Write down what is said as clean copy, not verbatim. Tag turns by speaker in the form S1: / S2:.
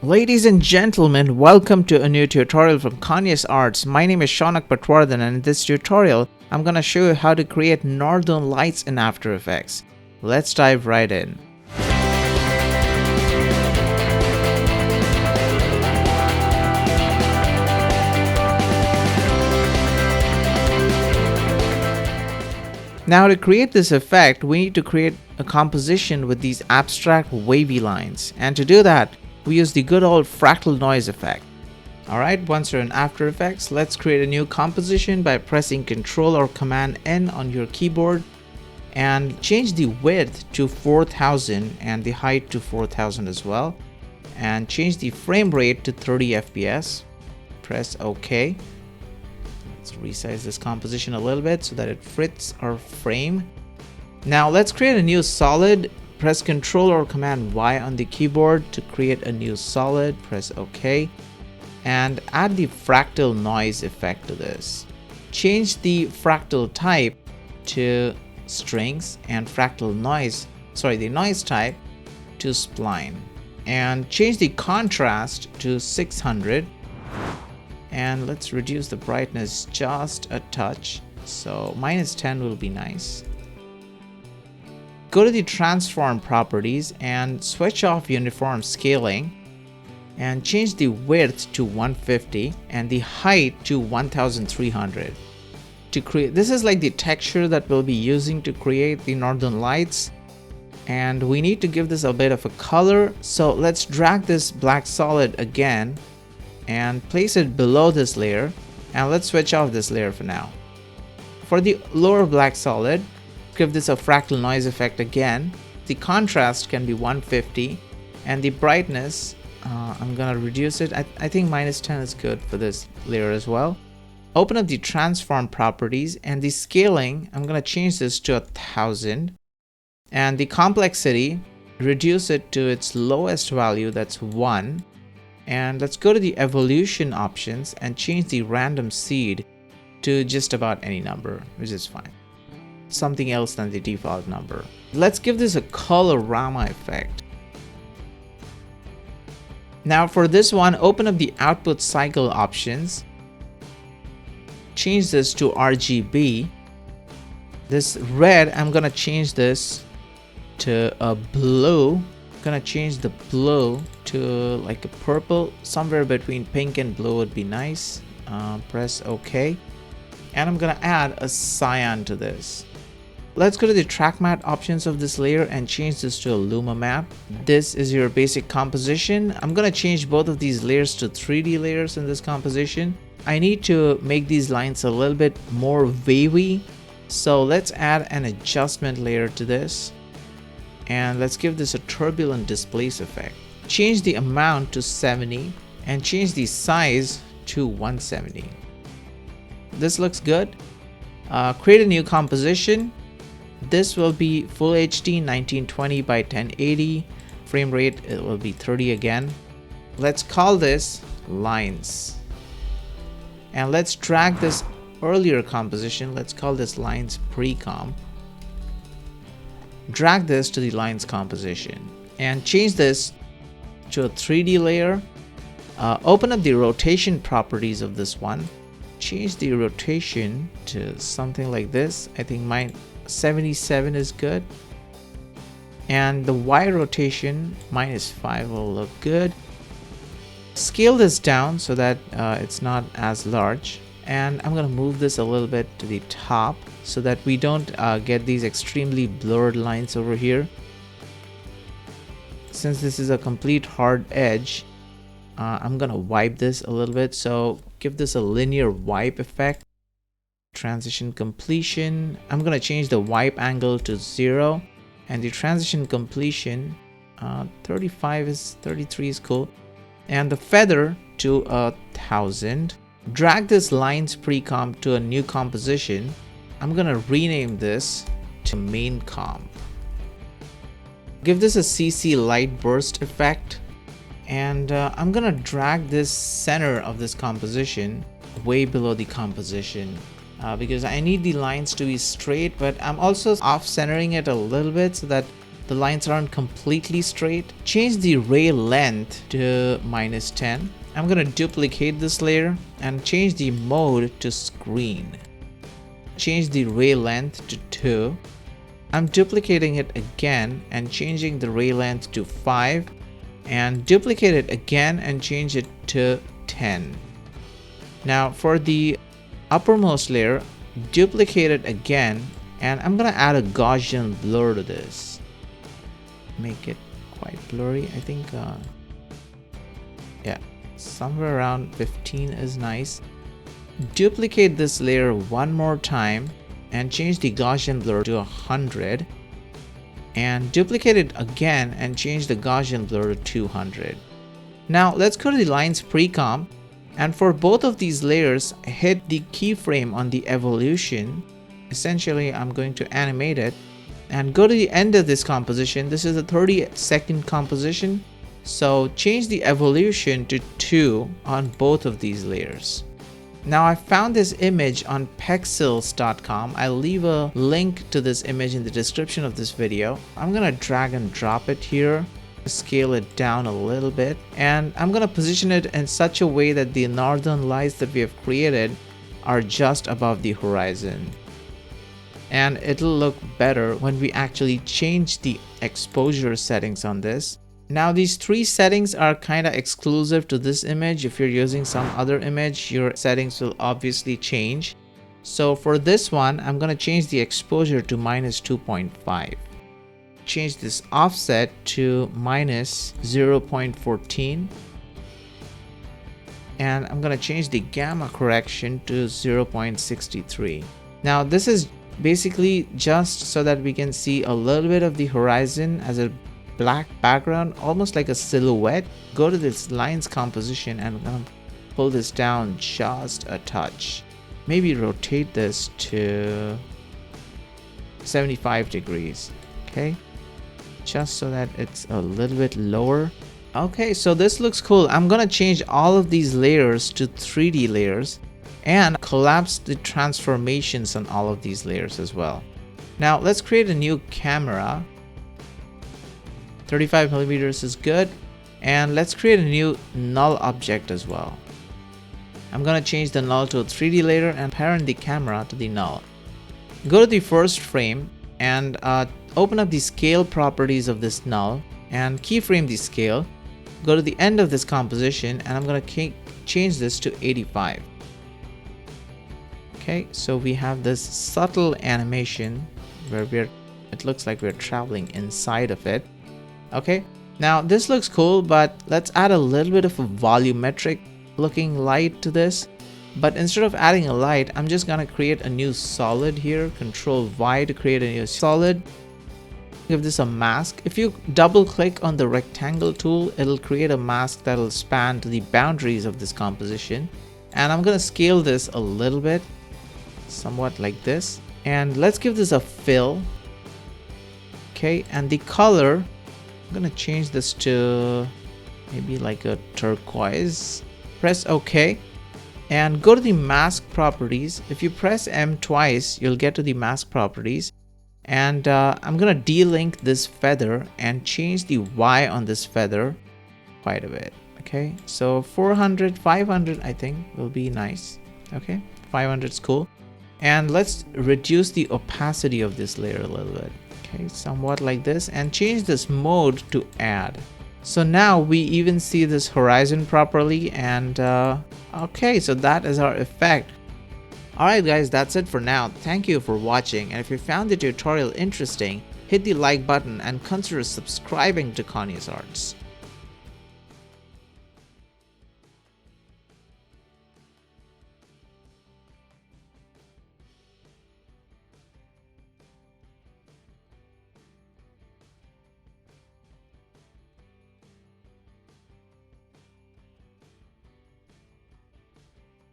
S1: Ladies and gentlemen, welcome to a new tutorial from Cauneaus Arts. My name is Shounak Patwardhan, and in this tutorial, I'm gonna show you how to create northern lights in After Effects. Let's dive right in. Now to create this effect, we need to create a composition with these abstract wavy lines. And to do that, we use the good old fractal noise effect. Alright, once you're in After Effects, let's create a new composition by pressing Ctrl or Command N on your keyboard and change the width to 4000 and the height to 4000 as well. And change the frame rate to 30 FPS. Press OK. Let's resize this composition a little bit so that it fits our frame. Now let's create a new solid. Press Ctrl or Command Y on the keyboard to create a new solid. Press OK. And add the fractal noise effect to this. Change the fractal type to strings and fractal noise, the noise type to spline. And change the contrast to 600. And let's reduce the brightness just a touch. So -10 will be nice. Go to the transform properties and switch off uniform scaling and change the width to 150 and the height to 1300. To create, this is like the texture that we'll be using to create the northern lights, and we need to give this a bit of a color. So let's drag this black solid again and place it below this layer, and let's switch off this layer for now. For the lower black solid, give this a fractal noise effect again. The contrast can be 150 and the brightness, I'm gonna reduce it. I think -10 is good for this layer as well. Open up the transform properties and the scaling, I'm gonna change this to 1000, and the complexity, reduce it to its lowest value, that's 1. And let's go to the evolution options and change the random seed to just about any number, which is fine. Something else than the default number. Let's give this a colorama effect. Now for this one, open up the output cycle options. Change this to RGB. This red, I'm gonna change this to a blue. I'm gonna change the blue to like a purple. Somewhere between pink and blue would be nice. Press OK. And I'm gonna add a cyan to this. Let's go to the track matte options of this layer and change this to a Luma map. This is your basic composition. I'm gonna change both of these layers to 3D layers in this composition. I need to make these lines a little bit more wavy. So let's add an adjustment layer to this. And let's give this a turbulent displace effect. Change the amount to 70 and change the size to 170. This looks good. Create a new composition. This will be full HD 1920 by 1080. Frame rate, it will be 30 again. Let's call this lines. And let's drag this earlier composition. Let's call this lines pre-com. Drag this to the lines composition and change this to a 3D layer. Open up the rotation properties of this one. Change the rotation to something like this. I think mine 77 is good, and the Y rotation -5 will look good. Scale this down so that it's not as large, and I'm gonna move this a little bit to the top so that we don't get these extremely blurred lines over here. Since this is a complete hard edge, I'm gonna wipe this a little bit, so give this a linear wipe effect. Transition completion, I'm gonna change the wipe angle to 0, and the transition completion 33 is cool, and the feather to 1000. Drag this lines pre-comp to a new composition. I'm gonna rename this to main comp. Give this a CC light burst effect, and I'm gonna drag this center of this composition way below the composition. Because I need the lines to be straight, but I'm also off centering it a little bit so that the lines aren't completely straight. Change the ray length to -10. I'm gonna duplicate this layer and change the mode to screen. Change the ray length to 2. I'm duplicating it again and changing the ray length to 5, and duplicate it again and change it to 10. Now for the uppermost layer, duplicate it again, and I'm gonna add a Gaussian blur to this. Make it quite blurry. I think yeah, somewhere around 15 is nice. Duplicate this layer one more time and change the Gaussian blur to 100, and duplicate it again and change the Gaussian blur to 200. Now let's go to the lines pre-comp, and for both of these layers, hit the keyframe on the evolution. Essentially, I'm going to animate it and go to the end of this composition. This is a 30-second composition, so change the evolution to 2 on both of these layers. Now I found this image on pexels.com. I'll leave a link to this image in the description of this video. I'm gonna drag and drop it here, scale it down a little bit, and I'm gonna position it in such a way that the northern lights that we have created are just above the horizon. And it'll look better when we actually change the exposure settings on this. Now these 3 settings are kind of exclusive to this image. If you're using some other image, your settings will obviously change. So for this one, I'm going to change the exposure to -2.5. Change this offset to -0.14. And I'm going to change the gamma correction to 0.63. Now this is basically just so that we can see a little bit of the horizon as a black background, almost like a silhouette. Go to this lines composition and I'm gonna pull this down just a touch. Maybe rotate this to 75 degrees. Okay, just so that it's a little bit lower. Okay, so this looks cool. I'm gonna change all of these layers to 3D layers and collapse the transformations on all of these layers as well. Now let's create a new camera. 35mm is good, and let's create a new null object as well. I'm gonna change the null to a 3D layer and parent the camera to the null. Go to the first frame and open up the scale properties of this null and keyframe the scale. Go to the end of this composition and I'm gonna change this to 85. Okay, so we have this subtle animation where it looks like we're traveling inside of it. Okay, now this looks cool, but let's add a little bit of a volumetric looking light to this. But instead of adding a light, I'm just gonna create a new solid here. Control Y to create a new solid. Give this a mask. If you double click on the rectangle tool, it'll create a mask that'll span to the boundaries of this composition. And I'm gonna scale this a little bit, somewhat like this. And let's give this a fill. Okay, and the color, I'm gonna change this to maybe like a turquoise. Press OK and go to the mask properties. If you press M twice, you'll get to the mask properties. And I'm gonna delink this feather and change the Y on this feather quite a bit. Okay, so 400, 500 I think will be nice. Okay, 500 is cool. And let's reduce the opacity of this layer a little bit. Okay, somewhat like this, and change this mode to add. So now we even see this horizon properly, and okay, so that is our effect. Alright guys, that's it for now. Thank you for watching, and if you found the tutorial interesting, hit the like button and consider subscribing to Cauneaus Arts.